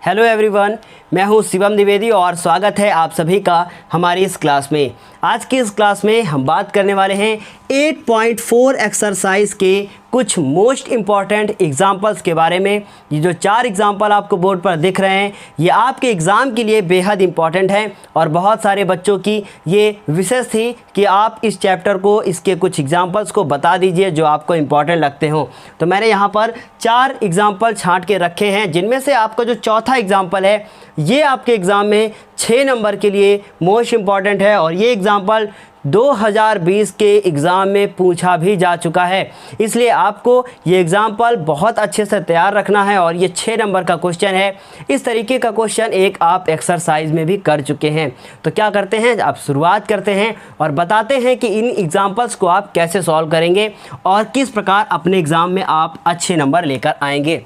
Hello everyone, मैं हूं शिवम द्विवेदी और स्वागत है आप सभी का हमारी इस क्लास में। आज की इस क्लास में हम बात करने वाले हैं 8.4 एक्सरसाइज के कुछ मोस्ट इम्पॉर्टेंट एग्जाम्पल्स के बारे में। ये जो 4 एग्जाम्पल आपको बोर्ड पर दिख रहे हैं ये आपके एग्ज़ाम के लिए बेहद इम्पॉर्टेंट हैं और बहुत सारे बच्चों की ये विशेष थी कि आप इस चैप्टर को, इसके कुछ एग्जाम्पल्स को बता दीजिए जो आपको इम्पॉर्टेंट लगते हों। तो मैंने यहाँ पर 4 एग्जाम्पल छांट के रखे हैं, जिनमें से आपका जो चौथा एग्जाम्पल है ये आपके एग्ज़ाम में 6 नंबर के लिए मोस्ट इम्पॉर्टेंट है और ये एग्जाम्पल 2020 के एग्ज़ाम में पूछा भी जा चुका है। इसलिए आपको ये एग्जाम्पल बहुत अच्छे से तैयार रखना है और ये 6 नंबर का क्वेश्चन है। इस तरीके का क्वेश्चन एक आप एक्सरसाइज में भी कर चुके हैं। तो क्या करते हैं, आप शुरुआत करते हैं और बताते हैं कि इन एग्जाम्पल्स को आप कैसे सॉल्व करेंगे और किस प्रकार अपने एग्ज़ाम में आप अच्छे नंबर लेकर आएंगे।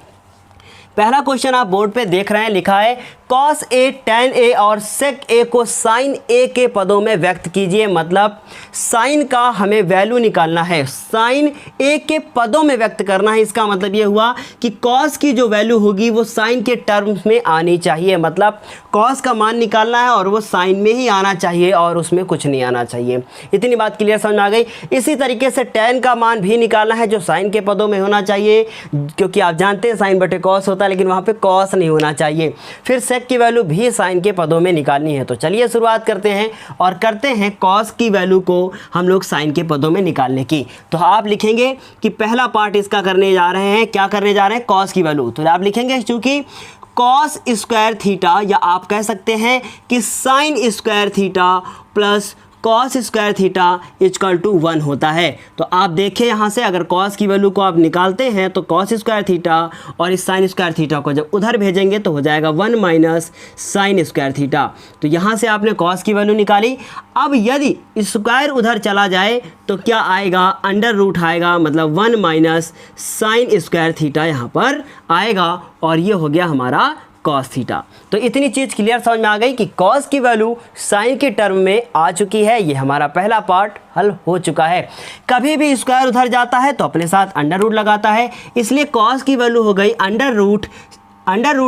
पहला क्वेश्चन आप बोर्ड पे देख रहे हैं, लिखा है cos A tan A और sec A को sin A के पदों में व्यक्त कीजिए। मतलब sin का हमें वैल्यू निकालना है, sin A के पदों में व्यक्त करना है। इसका मतलब ये हुआ कि cos की जो वैल्यू होगी वो sin के टर्म्स में आनी चाहिए। मतलब cos का मान निकालना है और वो sin में ही आना चाहिए और उसमें कुछ नहीं आना चाहिए। इतनी बात क्लियर समझ में आ गई। इसी तरीके से tan का मान भी निकालना है जो sin के पदों में होना चाहिए, क्योंकि आप जानते हैं sin बटे cos होता है, लेकिन वहाँ पे cos नहीं होना चाहिए। फिर sec की वैल्यू भी sin के पदों में निकालनी है। तो चलिए शुरुआत करते हैं और करते हैं cos की वैल्यू को हम लोग sin के पदों में निकालने की। तो आप लिखेंगे कि पहला पार्ट इसका करने जा रहे हैं, क्या करने जा रहे हैं, cos की वैल्यू। तो आप लिखेंगे चूँकि cos स्क्वायर थीटा, या आप कह सकते हैं कि sin square theta plus cos square theta equal to 1 होता है। तो आप देखें यहाँ से अगर cos की वैल्यू को आप निकालते हैं तो cos स्क्वायर थीटा और इस sin स्क्वायर थीटा को जब उधर भेजेंगे तो हो जाएगा 1 माइनस sin स्क्वायर थीटा। तो यहाँ से आपने cos की वैल्यू निकाली। अब यदि स्क्वायर उधर चला जाए तो क्या आएगा, अंडर रूट आएगा, मतलब 1 माइनस sin स्क्वायर थीटा यहाँ पर आएगा और ये हो गया हमारा cos थीटा। तो इतनी चीज़ क्लियर समझ में आ गई कि cos की वैल्यू sin के टर्म में आ चुकी है। ये हमारा पहला पार्ट हल हो चुका है। कभी भी स्क्वायर उधर जाता है तो अपने साथ अंडर रूट लगाता है, इसलिए cos की वैल्यू हो गई under root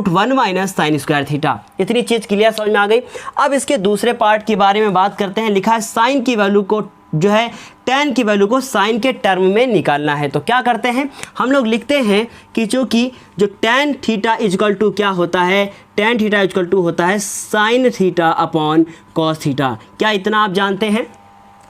1 minus sine square theta. इतनी चीज़ क्लियर समझ में आ गई। अब इसके दूसरे पार्ट के बारे में बात करते हैं। लिखा है साइन की वैल्यू को जो है tan की वैल्यू को साइन के टर्म में निकालना है। तो क्या करते हैं, हम लोग लिखते हैं कि चूँकि जो tan थीटा इक्वल टू क्या होता है, tan थीटा इक्वल टू होता है sign theta upon cos theta. क्या इतना आप जानते हैं?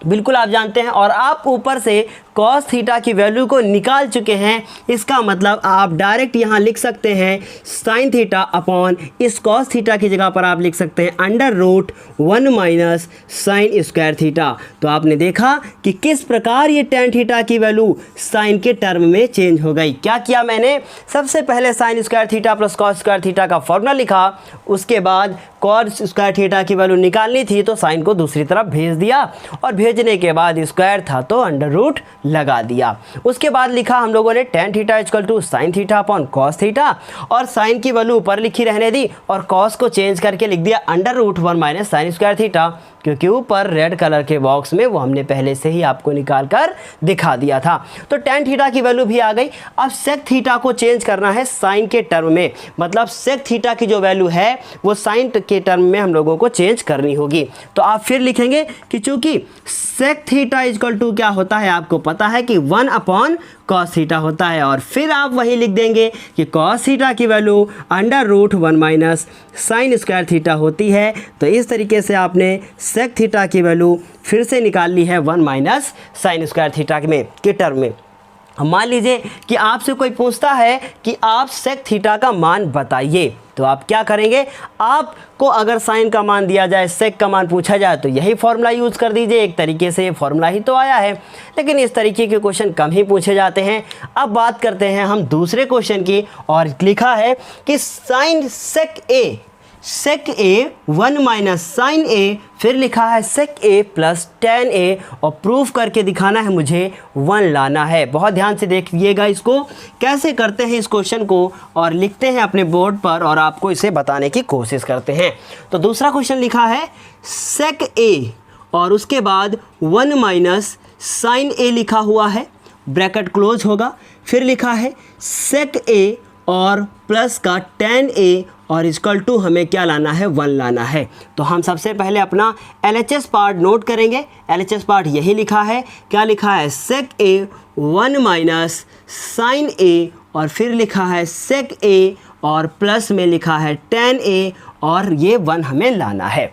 बिल्कुल आप जानते हैं। और आप ऊपर से cos थीटा की वैल्यू को निकाल चुके हैं। इसका मतलब आप डायरेक्ट यहाँ लिख सकते हैं sin थीटा अपॉन इस cos थीटा की जगह पर आप लिख सकते हैं under root 1 minus sin square theta. तो आपने देखा कि किस प्रकार ये tan थीटा की वैल्यू sin के टर्म में चेंज हो गई। क्या किया मैंने, सबसे पहले sin square theta plus cos square theta का फॉर्मूला लिखा, उसके बाद cos स्क्वायर थीटा की वैल्यू निकालनी थी तो sin को दूसरी तरफ भेज दिया और भेजने के बाद स्क्वायर था तो अंडर रूट लगा दिया। उसके बाद लिखा हम लोगों ने tan theta equal to sine theta upon cos theta और sin की वैल्यू ऊपर लिखी रहने दी और cos को चेंज करके लिख दिया under root 1 minus sine square theta, क्योंकि ऊपर रेड कलर के बॉक्स में वो हमने पहले से ही आपको निकाल कर दिखा दिया था। तो tan थीटा की वैल्यू भी आ गई। अब sec थीटा को चेंज करना है साइन के टर्म में, मतलब sec थीटा की जो वैल्यू है वो साइन के टर्म में हम लोगों को चेंज करनी होगी। तो आप फिर लिखेंगे कि चूंकि sec थीटा इक्वल टू क्या होता है, आपको पता है कि 1 अपॉन cos थीटा होता है, और फिर आप वही लिख देंगे कि cos थीटा की value under root 1 minus sine square theta होती है। तो इस तरीके से आपने sec थीटा की वैल्यू फिर से निकाल ली है 1 माइनस साइन स्क्वायर थीटा के टर्म में। मान लीजिए कि आपसे कोई पूछता है कि आप sec थीटा का मान बताइए, तो आप क्या करेंगे, आपको अगर साइन का मान दिया जाए, sec का मान पूछा जाए तो यही फॉर्मूला यूज़ कर दीजिए। एक तरीके से ये फॉर्मूला ही तो आया है, लेकिन इस तरीके के क्वेश्चन कम ही पूछे जाते हैं। अब बात करते हैं हम दूसरे क्वेश्चन की, और लिखा है कि sine sec a 1 minus sine a, फिर लिखा है sec a plus tan a, और प्रूफ करके दिखाना है मुझे 1 लाना है। बहुत ध्यान से देखिएगा इसको कैसे करते हैं इस क्वेश्चन को, और लिखते हैं अपने बोर्ड पर और आपको इसे बताने की कोशिश करते हैं। तो दूसरा क्वेश्चन लिखा है sec a और उसके बाद 1 माइनस साइन a लिखा हुआ है, ब्रैकेट क्लोज होगा। फिर लिखा है sec a और प्लस का tan a और इक्वल टू हमें क्या लाना है, 1 लाना है। तो हम सबसे पहले अपना LHS पार्ट नोट करेंगे। LHS पार्ट यही लिखा है, क्या लिखा है, sec a 1 minus sin a और फिर लिखा है sec a और प्लस में लिखा है tan a और ये 1 हमें लाना है।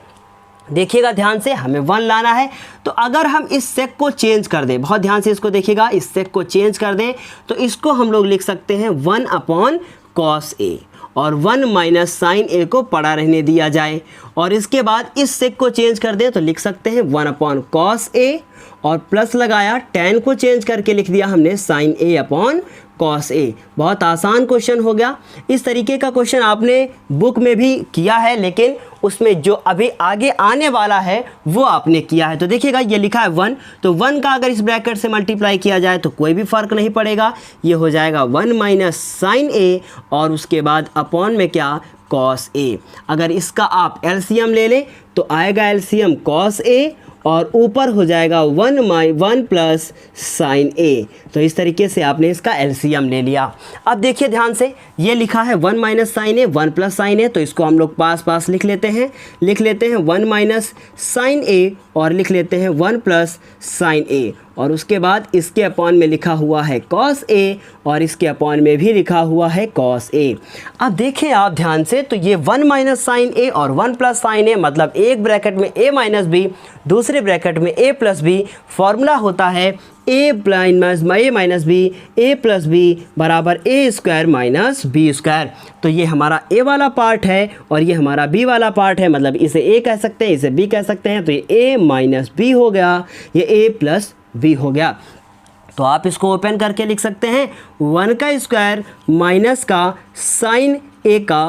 देखिएगा ध्यान से, हमें 1 लाना है। तो अगर हम इस सेक को चेंज कर दें, बहुत ध्यान से इसको देखिएगा, इस सेक को चेंज कर दें तो इसको हम लोग लिख सकते हैं 1 अपॉन cos a और 1 माइनस साइन a को पड़ा रहने दिया जाए। और इसके बाद इस सेक को चेंज कर दें तो लिख सकते हैं 1 अपॉन cos a और प्लस लगाया, tan को चेंज करके लिख दिया हमने sin a upon cos a। बहुत आसान क्वेश्चन हो गया। इस तरीके का क्वेश्चन आपने बुक में भी किया है, लेकिन उसमें जो अभी आगे आने वाला है वो आपने किया है। तो देखिएगा ये लिखा है 1, तो 1 का अगर इस ब्रैकेट से मल्टीप्लाई किया जाए तो कोई भी फ़र्क नहीं पड़ेगा, ये हो जाएगा 1 माइनस साइन a और उसके बाद अपॉन में क्या, cos a। अगर इसका आप एलसीएम ले लें तो आएगा एलसीएम cos a और ऊपर हो जाएगा 1 प्लस साइन a। तो इस तरीके से आपने इसका एलसीएम ले लिया। अब देखिए ध्यान से, ये लिखा है 1 minus sine a 1 plus sine a, तो इसको हम लोग पास लिख लेते हैं 1 माइनस साइन a और लिख लेते हैं 1 प्लस साइन a और उसके बाद इसके अपॉन में लिखा हुआ है cos a और इसके अपॉन में भी लिखा हुआ है cos a। अब देखें आप ध्यान से, तो ये 1 माइनस साइन a और 1 प्लस साइन a, मतलब एक ब्रैकेट में a माइनस b, दूसरे ब्रैकेट में a प्लस b। फॉर्मूला होता है a minus b, a plus b बराबर a square minus b square. तो ये हमारा a वाला पार्ट है और ये हमारा b वाला पार्ट है, मतलब इसे a कह सकते हैं, इसे b कह सकते हैं। तो ये a माइनस b हो गया, ये a प्लस b हो गया। तो आप इसको ओपन करके लिख सकते हैं 1 का स्क्वायर माइनस का साइन a का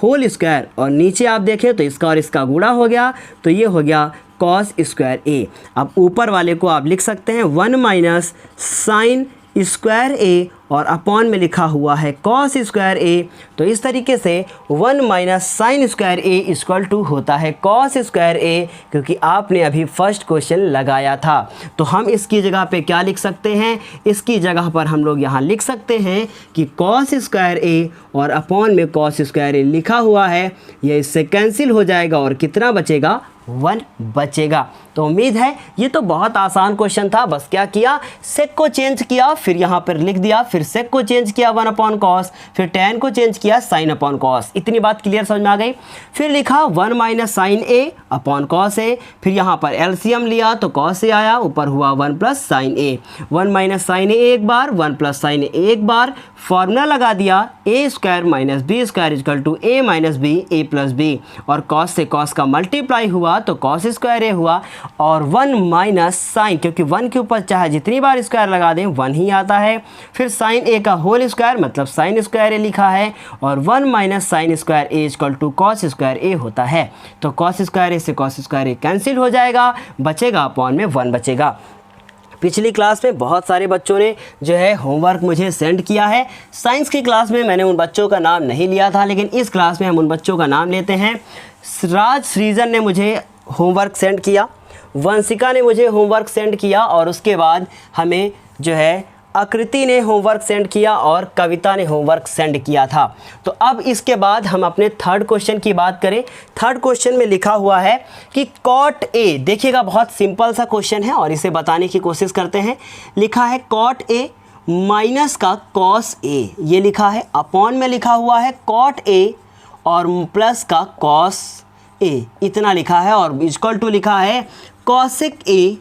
होल स्क्वायर और नीचे आप देखें तो इसका और इसका गुणा हो गया, तो ये हो गया cos स्क्वायर a। अब ऊपर वाले को आप लिख सकते हैं 1 माइनस साइन स्क्वायर a और अपॉन में लिखा हुआ है cos स्क्वायर a। तो इस तरीके से 1 minus sine square a equal to होता है cos स्क्वायर a, क्योंकि आपने अभी फर्स्ट क्वेश्चन लगाया था। तो हम इसकी जगह पे क्या लिख सकते हैं, इसकी जगह पर हम लोग यहाँ लिख सकते हैं कि cos स्क्वायर a और अपॉन में cos स्क्वायर a लिखा हुआ है, ये इससे कैंसिल हो जाएगा और कितना बचेगा, 1 बचेगा। तो उम्मीद है ये तो बहुत आसान क्वेश्चन था। बस क्या किया, सेक को चेंज किया, फिर यहाँ पर लिख दिया, फिर सेक को चेंज किया 1 अपॉन कॉस, फिर tan को चेंज किया साइन अपॉन कॉस। इतनी बात क्लियर समझ में आ गई। फिर लिखा 1 minus sine a upon cos a, फिर यहाँ पर एलसीएम लिया तो कॉस a आया, ऊपर हुआ 1 plus sine a। 1 minus sine a एक बार, 1 प्लस साइन a एक बार, फॉर्मूला लगा दिया a square minus b square equal to a minus b a plus b, और कॉस से कॉस का मल्टीप्लाई हुआ तो कॉस स्क्वायर a हुआ, और 1 माइनस साइन, क्योंकि 1 के ऊपर चाहे जितनी बार स्क्वायर लगा दें 1 ही आता है, फिर साइन a का होल स्क्वायर मतलब साइन स्क्वायर a लिखा है, और 1 minus sine square a equal to cos square a होता है। तो कॉस स्क्वायर a से कॉस स्क्वायर a कैंसिल हो जाएगा, बचेगा अपॉन में 1 बचेगा। पिछली क्लास में बहुत सारे बच्चों ने जो है होमवर्क मुझे सेंड किया है। साइंस की क्लास में मैंने उन बच्चों का नाम नहीं लिया था, लेकिन इस क्लास में हम उन बच्चों का नाम लेते हैं। राज सृजन ने मुझे होमवर्क सेंड किया, वंशिका ने मुझे होमवर्क सेंड किया, और उसके बाद हमें जो है आकृति ने होमवर्क सेंड किया और कविता ने होमवर्क सेंड किया था। तो अब इसके बाद हम अपने थर्ड क्वेश्चन की बात करें। थर्ड क्वेश्चन में लिखा हुआ है कि कॉट ए, देखिएगा बहुत सिंपल सा क्वेश्चन है और इसे बताने की कोशिश करते हैं। लिखा है कॉट ए माइनस का कॉस ए, ये लिखा है, अपॉन में लिखा हुआ है कॉट ए और प्लस का कॉस ए, इतना लिखा है, और इक्वल टू लिखा है कॉसेक ए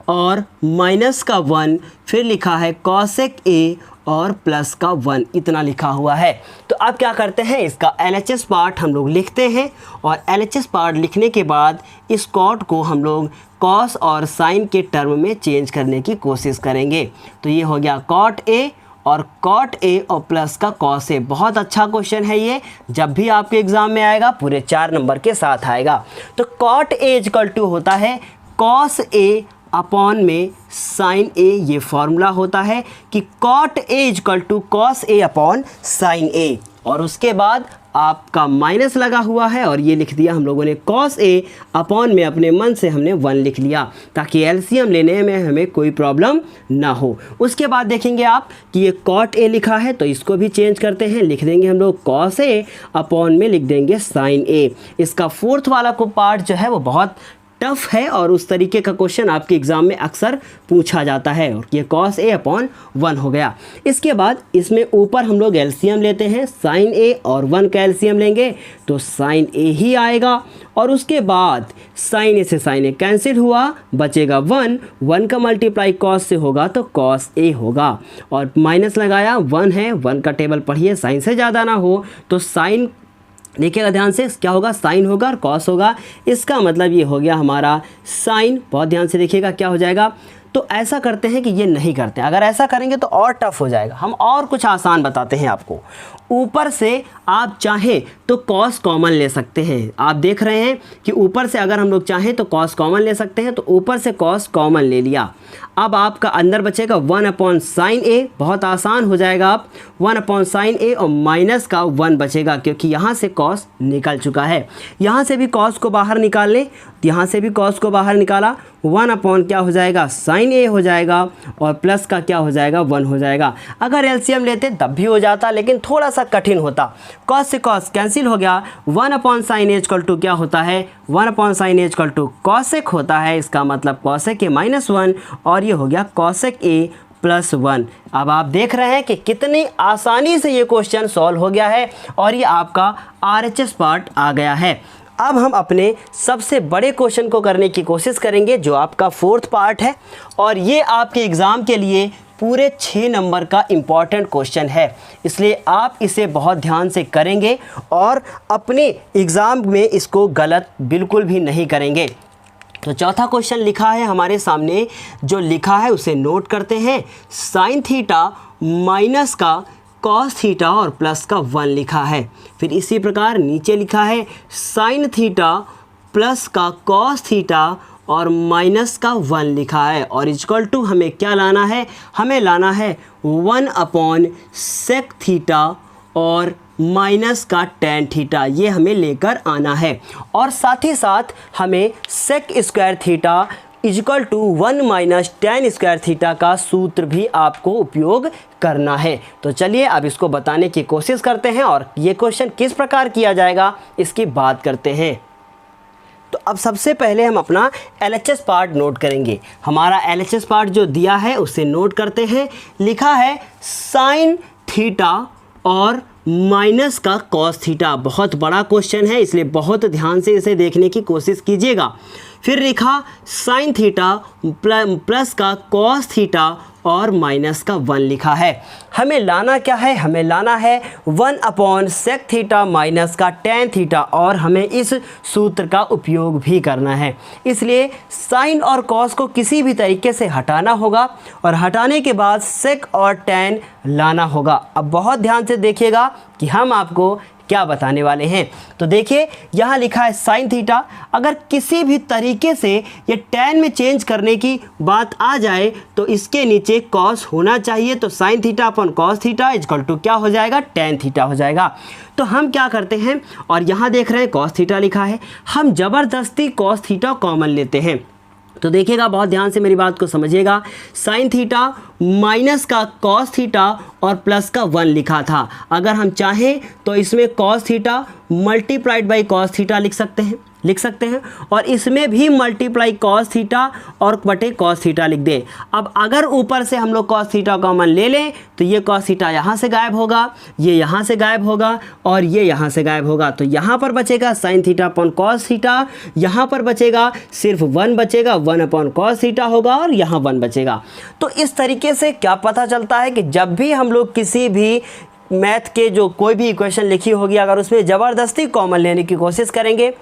और माइनस का 1, फिर लिखा है कॉसेक ए और प्लस का 1, इतना लिखा हुआ है। तो अब क्या करते हैं, इसका LHS पार्ट हम लोग लिखते हैं, और LHS पार्ट लिखने के बाद इस कॉट को हम लोग कॉस और साइन के टर्म में चेंज करने की कोशिश करेंगे। तो ये हो गया कॉट ए और कॉट ए और प्लस का कॉस ए। बहुत अच्छा क्वेश्चन है ये, जब भी आपके एग्जाम में आएगा पूरे 4 नंबर के साथ आएगा। तो कॉट ए इक्वल टू होता है कॉस ए अपॉन में साइन ए, ये फॉर्मूला होता है कि cot A equal to cos A upon sine A, और उसके बाद आपका माइनस लगा हुआ है और ये लिख दिया हम लोगों ने cos a अपॉन में अपने मन से हमने 1 लिख लिया ताकि एलसीएम लेने में हमें कोई प्रॉब्लम ना हो। उसके बाद देखेंगे आप कि ये cot a लिखा है तो इसको भी चेंज करते हैं, लिख देंगे हम लोग cos a अपॉन में लिख देंगे sin a। इसका फोर्थ वाला को पार्ट जो है वो बहुत टफ है और उस तरीके का क्वेश्चन आपके एग्ज़ाम में अक्सर पूछा जाता है। और ये cos a अपॉन 1 हो गया। इसके बाद इसमें ऊपर हम लोग एलसीएम लेते हैं, sin a और 1 का एलसीएम लेंगे तो sin a ही आएगा। और उसके बाद sin a से sin a कैंसिल हुआ, बचेगा 1 का मल्टीप्लाई cos से होगा तो cos a होगा। और माइनस लगाया, 1 है, 1 का टेबल पढ़िए, साइन से ज़्यादा ना हो तो साइन देखिएगा ध्यान से, क्या होगा साइन होगा और कॉस होगा। इसका मतलब ये हो गया हमारा साइन। बहुत ध्यान से देखिएगा क्या हो जाएगा। तो ऐसा करते हैं कि ये नहीं करते, अगर ऐसा करेंगे तो और टफ हो जाएगा। हम और कुछ आसान बताते हैं आपको। ऊपर से आप चाहें तो कॉस कॉमन ले सकते हैं। आप देख रहे हैं कि ऊपर से अगर हम लोग चाहें तो कॉस कॉमन ले सकते हैं, तो ऊपर से कॉस कॉमन ले लिया। अब आपका अंदर बचेगा 1 अपॉन साइन ए, बहुत आसान हो जाएगा। आप 1 अपॉन साइन ए और माइनस का 1 बचेगा क्योंकि यहाँ से कॉस निकल चुका है। यहाँ से भी कॉस को बाहर निकाल लें, यहाँ से भी कॉस को बाहर निकाला, 1 अपॉन क्या हो जाएगा साइन ए हो जाएगा और प्लस का क्या हो जाएगा 1 हो जाएगा। अगर एलसीएम लेते तब भी हो जाता लेकिन थोड़ा सा कठिन होता। कॉस से कॉस कैंसिल हो गया, 1 upon sine A equal to क्या होता है 1 upon sine A equal to cosec होता है। इसका मतलब कॉसेक ए माइनस 1 और ये हो गया कॉसेक ए प्लस 1। अब आप देख रहे हैं कि कितनी आसानी से ये क्वेश्चन सॉल्व हो गया है और ये आपका RHS पार्ट आ गया है। अब हम अपने सबसे बड़े क्वेश्चन को करने की कोशिश करेंगे जो आपका 4th पार्ट है और ये आपके एग्ज़ाम के लिए पूरे 6 नंबर का इम्पॉर्टेंट क्वेश्चन है, इसलिए आप इसे बहुत ध्यान से करेंगे और अपने एग्ज़ाम में इसको गलत बिल्कुल भी नहीं करेंगे। तो चौथा क्वेश्चन लिखा है हमारे सामने, जो लिखा है उसे नोट करते हैं। साइन थीटा माइनस का कॉस थीटा और प्लस का 1 लिखा है। फिर इसी प्रकार नीचे लिखा है साइन थीटा प्लस का कॉस थीटा और माइनस का 1 लिखा है और इक्वल टू हमें क्या लाना है, हमें लाना है 1 अपॉन सेक थीटा और माइनस का टेन थीटा, ये हमें लेकर आना है। और साथ ही साथ हमें sec square theta equal to 1 minus tan square theta का सूत्र भी आपको उपयोग करना है। तो चलिए अब इसको बताने की कोशिश करते हैं और ये क्वेश्चन किस प्रकार किया जाएगा इसकी बात करते हैं। तो अब सबसे पहले हम अपना LHS पार्ट नोट करेंगे। हमारा LHS पार्ट जो दिया है उसे नोट करते हैं। लिखा है साइन थीटा और माइनस का कॉस थीटा। बहुत बड़ा क्वेश्चन है इसलिए बहुत ध्यान से इसे देखने की कोशिश कीजिएगा। फिर लिखा साइन थीटा प्लस का कॉस थीटा और माइनस का 1 लिखा है। हमें लाना क्या है, हमें लाना है 1 अपॉन सेक थीटा माइनस का टेन थीटा और हमें इस सूत्र का उपयोग भी करना है। इसलिए साइन और कॉस को किसी भी तरीके से हटाना होगा और हटाने के बाद सेक और टेन लाना होगा। अब बहुत ध्यान से देखिएगा कि हम आपको क्या बताने वाले हैं। तो देखिए यहाँ लिखा है साइन थीटा, अगर किसी भी तरीके से ये टेन में चेंज करने की बात आ जाए तो इसके नीचे कॉस होना चाहिए। तो sine theta upon cos theta equal to क्या हो जाएगा टेन थीटा हो जाएगा। तो हम क्या करते हैं, और यहाँ देख रहे हैं कॉस थीटा लिखा है, हम ज़बरदस्ती कॉस थीटा कॉमन लेते हैं। तो देखिएगा बहुत ध्यान से मेरी बात को समझिएगा। साइन थीटा माइनस का कॉस थीटा और प्लस का 1 लिखा था। अगर हम चाहें तो इसमें cos theta multiplied by cos theta लिख सकते हैं और इसमें भी मल्टीप्लाई कॉस थीटा और बटे कॉस थीटा लिख दें। अब अगर ऊपर से हम लोग कॉस थीटा कॉमन ले लें तो ये कॉस थीटा यहाँ से गायब होगा, ये यहाँ से गायब होगा और ये यहाँ से गायब होगा। तो यहाँ पर बचेगा sign theta upon cos theta, यहाँ पर बचेगा सिर्फ 1 बचेगा, 1 अपॉन कॉस थीटा होगा और यहाँ 1 बचेगा। तो इस तरीके से क्या पता चलता है कि जब भी हम लोग किसी भी मैथ के जो कोई भी इक्वेशन लिखी होगी अगर उसमें ज़बरदस्ती कॉमन लेने की कोशिश करेंगे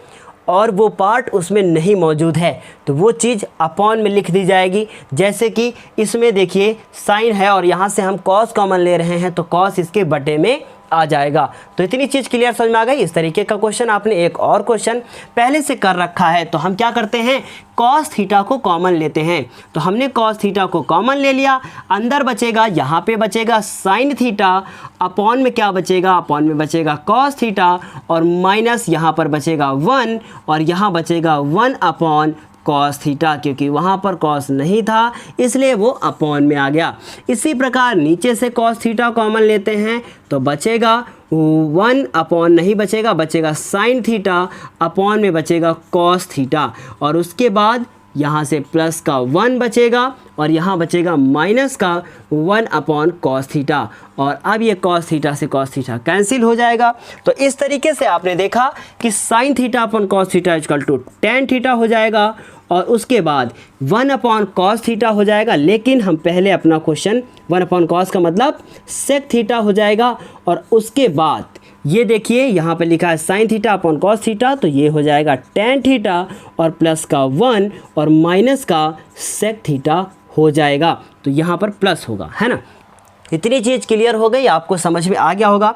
और वो पार्ट उसमें नहीं मौजूद है तो वो चीज़ अपॉन में लिख दी जाएगी। जैसे कि इसमें देखिए साइन है और यहाँ से हम कॉस कॉमन ले रहे हैं तो कॉस इसके बटे में आ जाएगा। तो इतनी चीज़ क्लियर समझ में आ गई। इस तरीके का क्वेश्चन आपने एक और क्वेश्चन पहले से कर रखा है, तो हम क्या करते हैं, कॉस थीटा को कॉमन लेते हैं। तो हमने कॉस थीटा को कॉमन ले लिया, अंदर बचेगा, यहाँ पे बचेगा साइन थीटा, अपॉन में क्या बचेगा, अपॉन में बचेगा कॉस थीटा, और माइनस यहाँ पर बचेगा 1 और यहाँ बचेगा 1 अपॉन कॉस थीटा, क्योंकि वहाँ पर कॉस नहीं था इसलिए वो अपॉन में आ गया। इसी प्रकार नीचे से कॉस थीटा कॉमन लेते हैं तो बचेगा 1 अपॉन नहीं बचेगा, बचेगा साइन थीटा, अपॉन में बचेगा कॉस थीटा, और उसके बाद यहाँ से प्लस का 1 बचेगा और यहाँ बचेगा माइनस का 1 अपॉन कॉस थीटा, और अब ये कॉस थीटा से कॉस थीटा कैंसिल हो जाएगा। तो इस तरीके से आपने देखा कि sine theta upon cos theta equal to tan theta हो जाएगा, और उसके बाद 1 अपॉन कॉस थीटा हो जाएगा। लेकिन हम पहले अपना क्वेश्चन 1 अपॉन कॉस का मतलब सेक थीटा हो जाएगा, और उसके बाद ये देखिए यहाँ पे लिखा है sign theta upon cos theta, तो ये हो जाएगा टेन थीटा और प्लस का 1 और माइनस का सेक थीटा हो जाएगा। तो यहाँ पर प्लस होगा, है ना। इतनी चीज़ क्लियर हो गई, आपको समझ में आ गया होगा।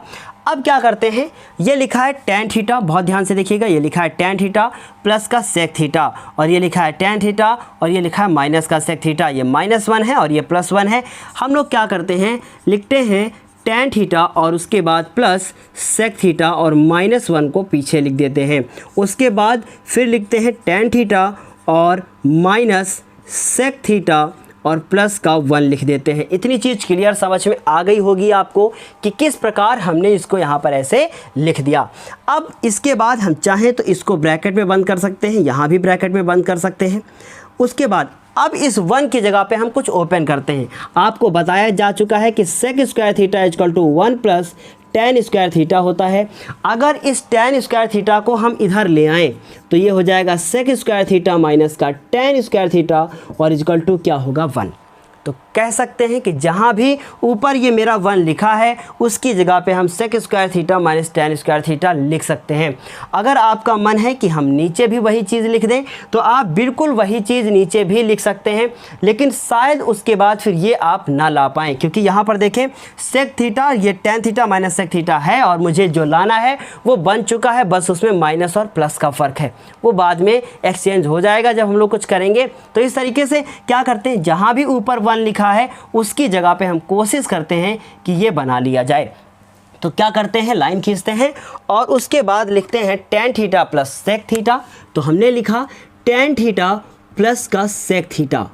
अब क्या करते हैं, ये लिखा है टेन थीटा, बहुत ध्यान से देखिएगा, ये लिखा है टेन थीटा प्लस का सेक थीटा, और ये लिखा है टेन थीटा और ये लिखा है माइनस का सेक थीटा। ये -1 है और ये +1 है। हम लोग क्या करते हैं, लिखते हैं टेन थीटा और उसके बाद प्लस सेक थीटा और -1 को पीछे लिख देते हैं। उसके बाद फिर लिखते हैं टेन थीटा और माइनस सेक थीटा और प्लस का 1 लिख देते हैं। इतनी चीज़ क्लियर समझ में आ गई होगी आपको कि किस प्रकार हमने इसको यहाँ पर ऐसे लिख दिया। अब इसके बाद हम चाहें तो इसको ब्रैकेट में बंद कर सकते हैं, यहाँ भी ब्रैकेट में बंद कर सकते हैं। उसके बाद अब इस 1 की जगह पे हम कुछ ओपन करते हैं। आपको बताया जा चुका है कि sec square theta equal to 1 plus tan square theta होता है। अगर इस टेन स्क्वायर थीटा को हम इधर ले आएँ तो ये हो जाएगा सेक स्क्वायर थीटा माइनस का टेन स्क्वायर थीटा और इक्वल टू क्या होगा 1। तो कह सकते हैं कि जहाँ भी ऊपर ये मेरा 1 लिखा है उसकी जगह पे हम sec square theta minus tan square theta लिख सकते हैं। अगर आपका मन है कि हम नीचे भी वही चीज़ लिख दें तो आप बिल्कुल वही चीज़ नीचे भी लिख सकते हैं, लेकिन शायद उसके बाद फिर ये आप ना ला पाएँ, क्योंकि यहाँ पर देखें सेक थीटा ये tan theta minus sec theta है और मुझे जो लाना है वो बन चुका है, बस उसमें माइनस और प्लस का फ़र्क है, वो बाद में एक्सचेंज हो जाएगा जब हम लोग कुछ करेंगे। तो इस तरीके से क्या करते हैं, जहाँ भी ऊपर 1 लिखा है उसकी जगह पे हम कोशिश करते हैं कि ये बना लिया जाए। तो क्या करते हैं, लाइन खींचते हैं और उसके बाद लिखते हैं tan theta plus sec theta. तो हमने लिखा टेन थीटा प्लस का सेक थीटा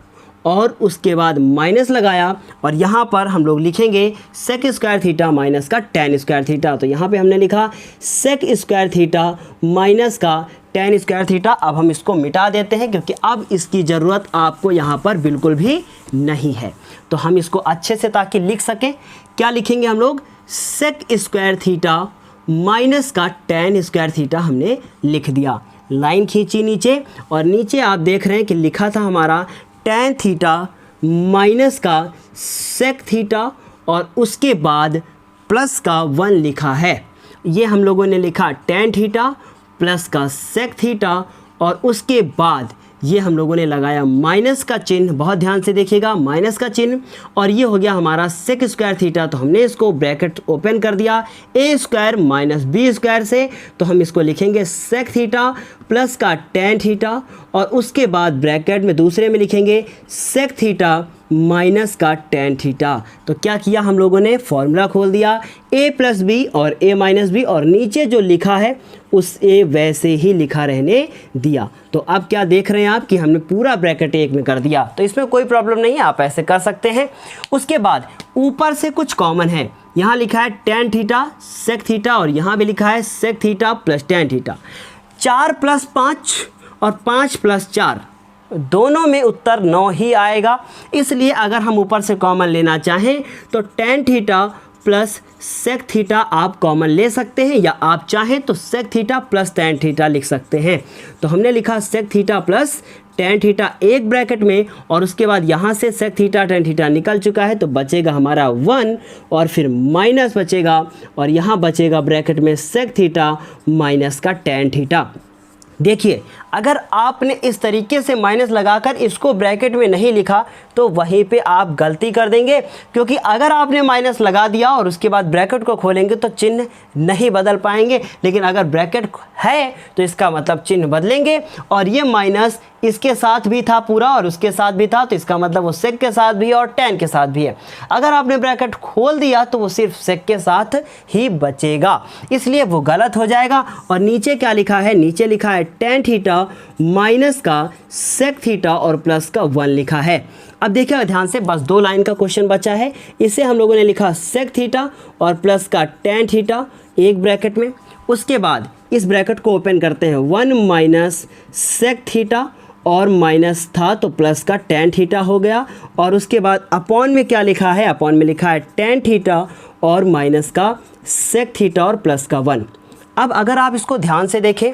और उसके बाद माइनस लगाया, और यहाँ पर हम लोग लिखेंगे सेक स्क्वायर थीटा माइनस का टेन स्क्वायर थीटा। तो यहाँ पे हमने लिखा सेक स्क्वायर थीटा माइनस का टेन स्क्वायर थीटा। अब हम इसको मिटा देते हैं क्योंकि अब इसकी ज़रूरत आपको यहाँ पर बिल्कुल भी नहीं है। तो हम इसको अच्छे से ताकि लिख सकें, क्या लिखेंगे हम लोग, सेक स्क्वायर थीटा माइनस का टेन स्क्वायर थीटा हमने लिख दिया। लाइन खींची नीचे और नीचे आप देख रहे हैं कि लिखा था हमारा टेन थीटा माइनस का सेक थीटा और उसके बाद प्लस का 1 लिखा है। ये हम लोगों ने लिखा टेन थीटा प्लस का सेक थीटा और उसके बाद ये हम लोगों ने लगाया माइनस का चिन्ह, बहुत ध्यान से देखिएगा माइनस का चिन्ह, और ये हो गया हमारा सेक स्क्वायर थीटा। तो हमने इसको ब्रैकेट ओपन कर दिया ए स्क्वायर माइनस बी स्क्वायर से, तो हम इसको लिखेंगे सेक थीटा प्लस का टेन थीटा और उसके बाद ब्रैकेट में दूसरे में लिखेंगे सेक थीटा माइनस का टेन थीटा। तो क्या किया हम लोगों ने, फॉर्मूला खोल दिया a प्लस बी और a माइनस बी, और नीचे जो लिखा है उस a वैसे ही लिखा रहने दिया। तो अब क्या देख रहे हैं आप कि हमने पूरा ब्रैकेट एक में कर दिया। तो इसमें कोई प्रॉब्लम नहीं है, आप ऐसे कर सकते हैं। उसके बाद ऊपर से कुछ कॉमन है, यहाँ लिखा है टेन थीटा सेक थीटा और यहाँ भी लिखा है sec theta plus tan theta. 4 + 5 और 5 + 4 दोनों में उत्तर 9 ही आएगा। इसलिए अगर हम ऊपर से कॉमन लेना चाहें तो tan theta plus sec theta आप कॉमन ले सकते हैं, या आप चाहें तो sec theta plus tan theta लिख सकते हैं। तो हमने लिखा sec theta plus tan theta एक ब्रैकेट में, और उसके बाद यहाँ से सेक थीटा टेन थीटा निकल चुका है तो बचेगा हमारा 1 और फिर माइनस बचेगा, और यहाँ बचेगा ब्रैकेट में सेक थीटा माइनस का टेन थीटा। देखिए, अगर आपने इस तरीके से माइनस लगाकर इसको ब्रैकेट में नहीं लिखा तो वहीं पे आप गलती कर देंगे, क्योंकि अगर आपने माइनस लगा दिया और उसके बाद ब्रैकेट को खोलेंगे तो चिन्ह नहीं बदल पाएंगे, लेकिन अगर ब्रैकेट है तो इसका मतलब चिन्ह बदलेंगे। और ये माइनस इसके साथ भी था पूरा और उसके साथ भी था, तो इसका मतलब वो सेक के साथ भी और tan के साथ भी है। अगर आपने ब्रैकेट खोल दिया तो वो सिर्फ सेक के साथ ही बचेगा, इसलिए वो गलत हो जाएगा। और नीचे क्या लिखा है, नीचे लिखा है tan थीटा माइनस का सेक थीटा और प्लस का 1 लिखा है। अब देखिए ध्यान से, बस 2 लाइन का क्वेश्चन बचा है। इसे हम लोगों ने लिखा सेक थीटा और प्लस का tan थीटा एक ब्रैकेट में। उसके बाद इस ब्रैकेट को ओपन करते हैं, 1 माइनस सेक थीटा और माइनस था तो प्लस का tan थीटा हो गया। और उसके बाद अपॉन में क्या लिखा है, अपॉन में लिखा है tan थीटा और माइनस का सेक थीटा और प्लस का 1। अब अगर आप इसको ध्यान से देखें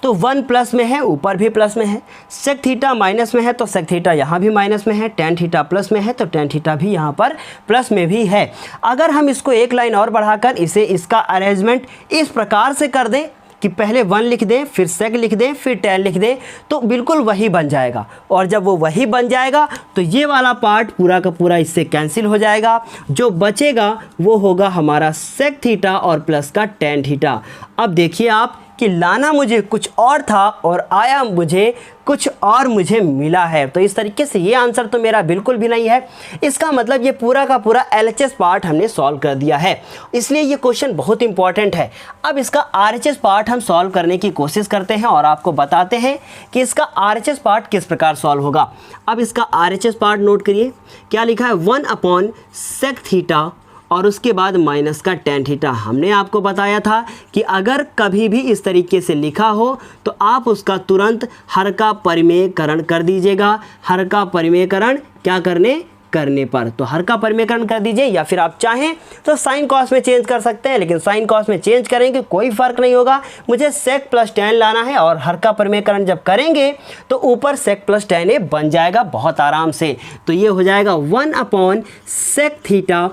तो 1 प्लस में है, ऊपर भी प्लस में है, सेक थीटा माइनस में है तो सेक थीटा यहाँ भी माइनस में है, tan थीटा प्लस में है तो tan थीटा भी यहाँ पर प्लस में भी है। अगर हम इसको एक लाइन और बढ़ाकर इसका अरेंजमेंट इस प्रकार से कर दें कि पहले 1 लिख दें, फिर सेक लिख दें, फिर tan लिख दें, तो बिल्कुल वही बन जाएगा। और जब वो वही बन जाएगा तो ये वाला पार्ट पूरा का पूरा इससे कैंसिल हो जाएगा। जो बचेगा वो होगा हमारा सेक थीटा और प्लस का tan थीटा। अब देखिए आप कि लाना मुझे कुछ और था और आया मुझे कुछ और मुझे मिला है, तो इस तरीके से ये आंसर तो मेरा बिल्कुल भी नहीं है। इसका मतलब ये पूरा का पूरा LHS पार्ट हमने सॉल्व कर दिया है, इसलिए ये क्वेश्चन बहुत इंपॉर्टेंट है। अब इसका RHS पार्ट हम सॉल्व करने की कोशिश करते हैं और आपको बताते हैं कि इसका RHS पार्ट किस प्रकार सॉल्व होगा। अब इसका RHS पार्ट नोट करिए, क्या लिखा है, 1 अपॉन सेक थीटा और उसके बाद माइनस का tan थीटा। हमने आपको बताया था कि अगर कभी भी इस तरीके से लिखा हो तो आप उसका तुरंत हर का परिमेयकरण कर दीजिएगा। हर का परिमेयकरण क्या करने पर, तो हर का परिमेयकरण कर दीजिए, या फिर आप चाहें तो साइन कॉस में चेंज कर सकते हैं, लेकिन साइन कॉस में चेंज करेंगे कोई फ़र्क नहीं होगा। मुझे सेक प्लस tan लाना है और हर का परिमेयकरण जब करेंगे तो ऊपर सेक प्लस tan ए बन जाएगा बहुत आराम से। तो ये हो जाएगा 1 अपॉन सेक थीटा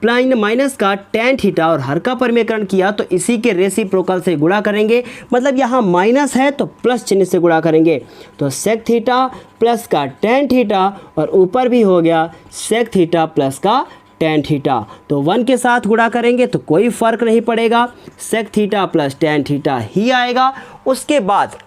माइनस का tan थीटा और हर का परिमेयकरण किया तो इसी के रेसिप्रोकल से गुणा करेंगे, मतलब यहाँ माइनस है तो प्लस चिन्ह से गुणा करेंगे, तो सेक थीटा प्लस का tan थीटा और ऊपर भी हो गया सेक थीटा प्लस का tan थीटा। तो 1 के साथ गुणा करेंगे तो कोई फ़र्क नहीं पड़ेगा, sec theta plus tan theta ही आएगा। उसके बाद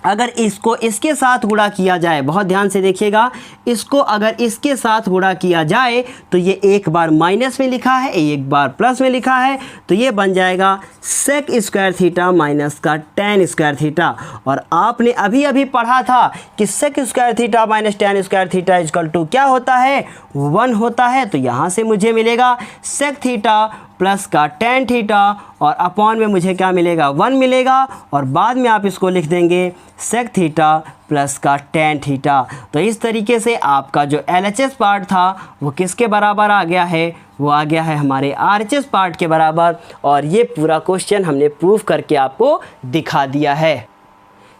अगर इसको इसके साथ गुणा किया जाए, बहुत ध्यान से देखिएगा, इसको अगर इसके साथ गुणा किया जाए तो ये एक बार माइनस में लिखा है, एक बार प्लस में लिखा है, तो ये बन जाएगा सेक स्क्वायर थीटा माइनस का tan स्क्वायर थीटा। और आपने अभी अभी पढ़ा था कि sec square theta minus tan square theta equal to क्या होता है, 1 होता है। तो यहाँ से मुझे मिलेगा सेक थीटा प्लस का tan थीटा और अपॉन में मुझे क्या मिलेगा, 1 मिलेगा, और बाद में आप इसको लिख देंगे सेक थीटा प्लस का tan थीटा। तो इस तरीके से आपका जो LHS पार्ट था वो किसके बराबर आ गया है, वो आ गया है हमारे RHS पार्ट के बराबर। और ये पूरा क्वेश्चन हमने प्रूफ करके आपको दिखा दिया है।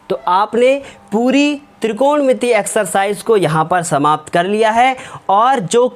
तो आपने पूरी त्रिकोणमितीय एक्सरसाइज को यहाँ पर समाप्त कर लिया है, और जो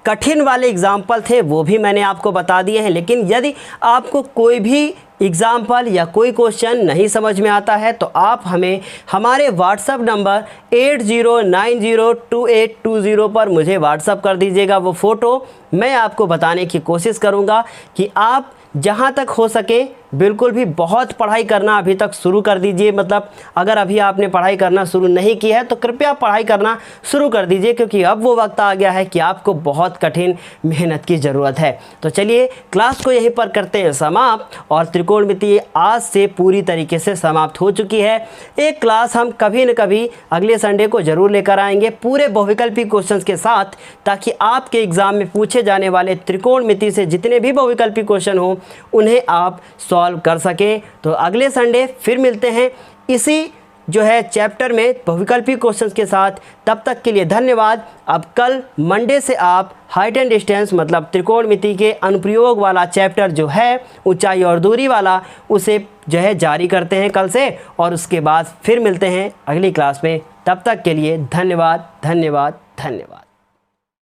कठिन वाले एग्जाम्पल थे वो भी मैंने आपको बता दिए हैं। लेकिन यदि आपको कोई भी एग्जाम्पल या कोई क्वेश्चन नहीं समझ में आता है तो आप हमें हमारे व्हाट्सअप नंबर 80902820 पर मुझे व्हाट्सअप कर दीजिएगा वो फ़ोटो। मैं आपको बताने की कोशिश करूँगा कि आप जहाँ तक हो सके बिल्कुल भी बहुत पढ़ाई करना अभी तक शुरू कर दीजिए। मतलब अगर अभी आपने पढ़ाई करना शुरू नहीं की है तो कृपया पढ़ाई करना शुरू कर दीजिए, क्योंकि अब वो वक्त आ गया है कि आपको बहुत कठिन मेहनत की ज़रूरत है। तो चलिए क्लास को यहीं पर करते हैं समाप्त, और त्रिकोणमितीय आज से पूरी तरीके से समाप्त हो चुकी है। एक क्लास हम कभी न कभी अगले संडे को ज़रूर लेकर आएंगे पूरे बहुविकल्पी क्वेश्चन के साथ, ताकि आपके एग्ज़ाम में पूछे जाने वाले त्रिकोणमिति से जितने भी बहुविकल्पी क्वेश्चन हों उन्हें आप सॉल्व कर सके। तो अगले संडे फिर मिलते हैं इसी जो है चैप्टर में बहुविकल्पी क्वेश्चंस के साथ। तब तक के लिए धन्यवाद। अब कल मंडे से आप हाइट एंड डिस्टेंस मतलब त्रिकोणमिति के अनुप्रयोग वाला चैप्टर जो है ऊंचाई और दूरी वाला, उसे जो है जारी करते हैं कल से, और उसके बाद फिर मिलते हैं अगली क्लास में। तब तक के लिए धन्यवाद धन्यवाद धन्यवाद।